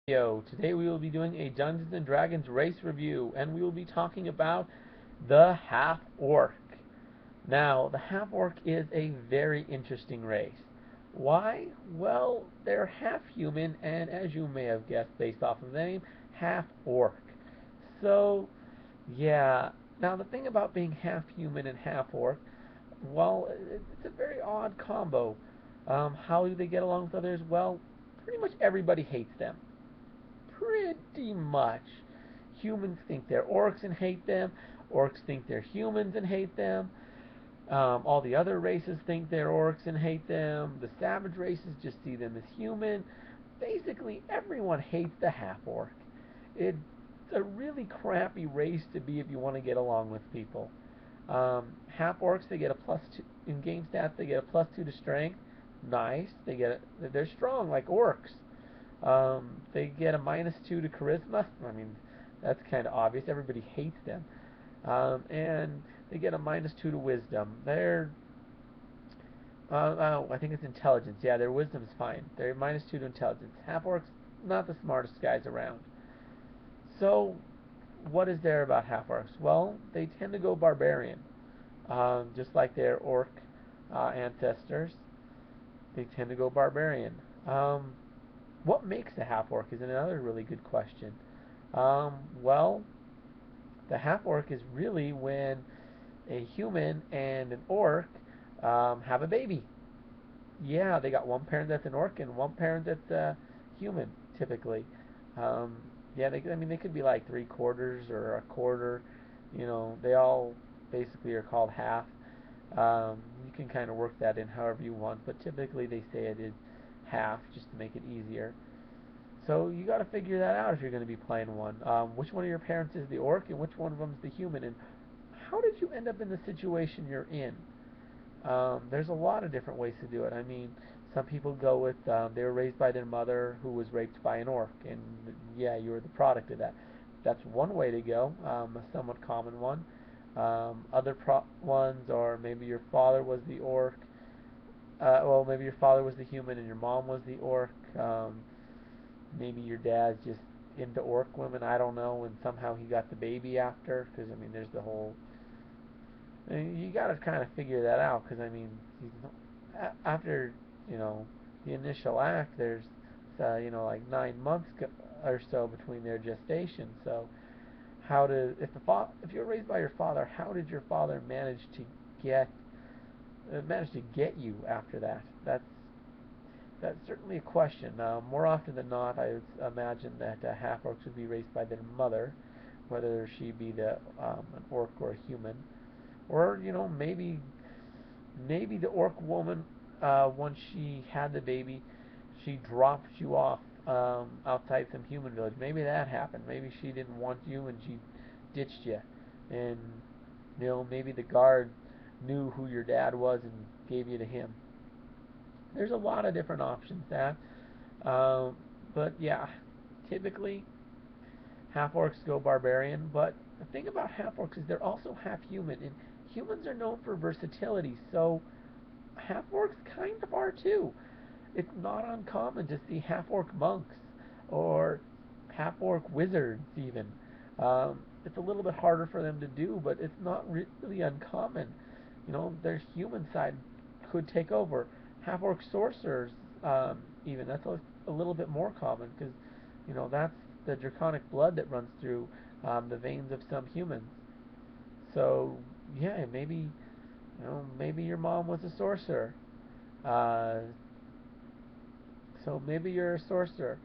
Today we will be doing a Dungeons and Dragons race review, and we will be talking about the Half Orc. Now, the Half Orc is a very interesting race. Why? Well, they're half human, and as you may have guessed based off of the name, half orc. So, yeah. Now, the thing about being half human and half orc, well, it's a very odd combo. How do they get along with others? Well, pretty much everybody hates them. Pretty much. Humans think they're orcs and hate them. Orcs think they're humans and hate them. All the other races think they're orcs and hate them. The savage races just see them as human. Basically, everyone hates the half orc. It's a really crappy race to be if you want to get along with people. Half orcs, they get a plus two in game stats. They get a plus two to strength. Nice. They're strong like orcs. They get a minus two to charisma. I mean, that's kind of obvious. Everybody hates them. And they get a minus two to wisdom. I think it's intelligence. Yeah, their wisdom is fine. They're minus two to intelligence. Half orcs, not the smartest guys around. So, what is there about half orcs? Well, they tend to go barbarian, just like their orc ancestors. They tend to go barbarian. Um, what makes a half orc is another really good question. Well, the half orc is really when a human and an orc have a baby. Yeah, they got one parent that's an orc and one parent that's a human, typically. Um, yeah, I mean, they could be like three quarters or a quarter. They all basically are called half. You can kind of work that in however you want, but typically they say it is half just to make it easier. So you got to figure that out if you're going to be playing one. Which one of your parents is the orc and which one of them is the human, and how did you end up in the situation you're in? There's a lot of different ways to do it. I mean, some people go with they were raised by their mother who was raped by an orc, and yeah, you were the product of that. That's one way to go, a somewhat common one. Other ones are maybe your father was the orc. Well, maybe your father was the human and your mom was the orc. Maybe your dad's just into orc women. I don't know, and somehow he got the baby after. Because I mean, there's the whole. I mean, you got to kind of figure that out. Because I mean, after you know the initial act, there's like 9 months or so between their gestation. So if you were raised by your father, how did your father get manage to get you after that? That's certainly a question. More often than not, I would imagine that half-orcs would be raised by their mother, whether she be an orc or a human, or maybe the orc woman, once she had the baby, she dropped you off outside some human village. Maybe that happened. Maybe she didn't want you and she ditched you, and maybe the guard knew who your dad was and gave you to him. There's a lot of different options that. Um, but yeah, typically half orcs go barbarian. But the thing about half orcs is they're also half human, and humans are known for versatility. So half orcs kind of are too. It's not uncommon to see half orc monks or half orc wizards even. It's a little bit harder for them to do, but it's not really uncommon. Their human side could take over. Half orc sorcerers, even that's a little bit more common because that's the draconic blood that runs through the veins of some humans. So yeah, maybe your mom was a sorcerer. Uh, so maybe you're a sorcerer.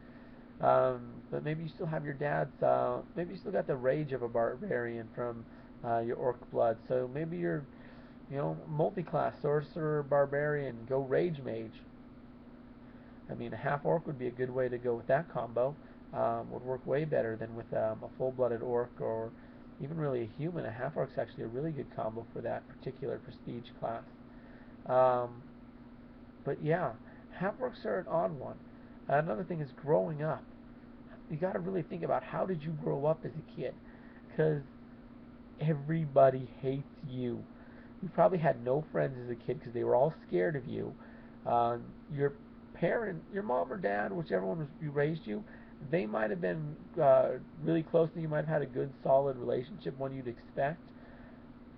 But maybe you still have your dad's. Maybe you still got the rage of a barbarian from your orc blood. So maybe you're, multi-class sorcerer, barbarian, go rage mage. I mean, a half orc would be a good way to go with that combo. Would work way better than with a full-blooded orc or even really a human. A half orc's actually a really good combo for that particular prestige class. Um, but yeah, half orcs are an odd one. Another thing is growing up. You got to really think about how did you grow up as a kid, because everybody hates you. You probably had no friends as a kid because they were all scared of you. Your mom or dad, whichever one you raised you, They might have been really close, and you might have had a good, solid relationship, one you'd expect,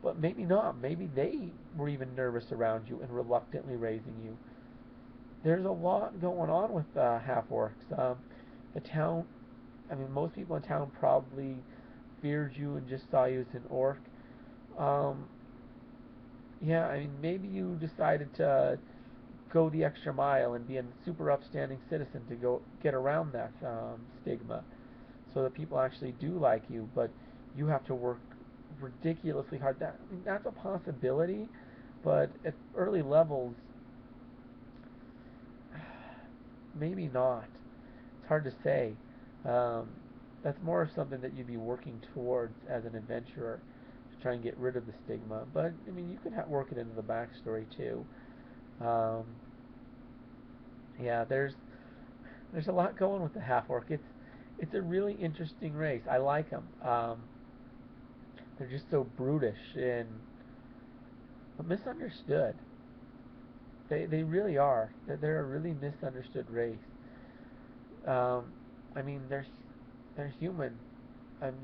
but maybe not. Maybe they were even nervous around you and reluctantly raising you. There's a lot going on with half-orcs. The town, I mean, most people in town probably feared you and just saw you as an orc. Um, yeah, I mean, maybe you decided to go the extra mile and be a super upstanding citizen to go get around that stigma, so that people actually do like you, but you have to work ridiculously hard. I mean, that's a possibility, but at early levels, maybe not. It's hard to say. Um, that's more of something that you'd be working towards as an adventurer to try and get rid of the stigma. But I mean, you could work it into the backstory too. Um, yeah, there's a lot going with the half orc. It's a really interesting race. I like them. They're just so brutish and misunderstood. They really are. They're a really misunderstood race. Um, I mean, they're human.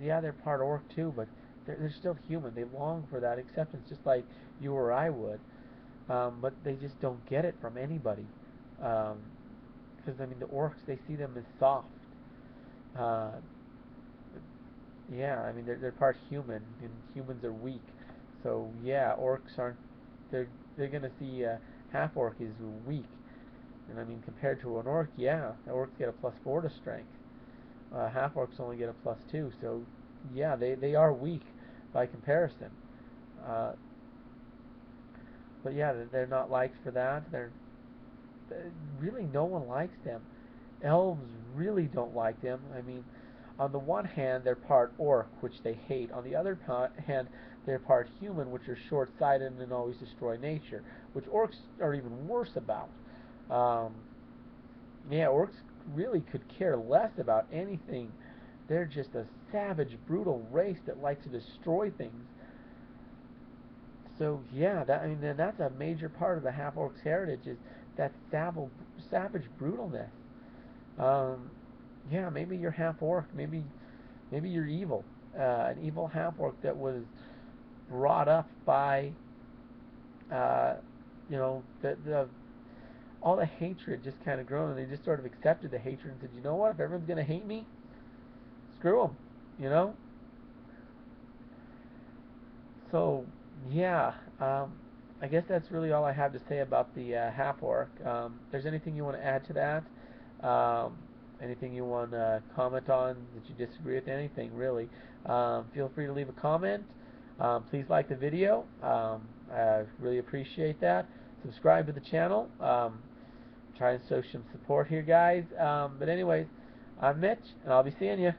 Yeah, they're part orc too, but they're still human. They long for that acceptance, just like you or I would. But they just don't get it from anybody. Because I mean, the orcs, they see them as soft. Uh, yeah, I mean, they're part human, and humans are weak. So yeah, orcs aren't. They're gonna see half orc is weak. And I mean, compared to an orc, yeah, the orcs get a +4 to strength. Half orcs only get a +2, so yeah, they are weak by comparison. Uh, but yeah, they're not liked for that. Really, no one likes them. Elves really don't like them. I mean, on the one hand, they're part orc, which they hate. On the other hand, they're part human, which are short-sighted and always destroy nature, which orcs are even worse about. Um, yeah, orcs really could care less about anything. They're just a savage, brutal race that likes to destroy things. So yeah, I mean, that's a major part of the half orc's heritage is that savage brutalness. Um, yeah, maybe you're half orc. Maybe you're evil. An evil half orc that was brought up by, uh, the all the hatred just kind of grown, and they just sort of accepted the hatred and said, you know what? If everyone's gonna hate me, screw them. You know. So yeah, I guess that's really all I have to say about the half orc. If there's anything you want to add to that, anything you want to comment on that you disagree with, anything really, feel free to leave a comment. Please like the video. I really appreciate that. Subscribe to the channel. Try and show some support here, guys. But anyways, I'm Mitch, and I'll be seeing you.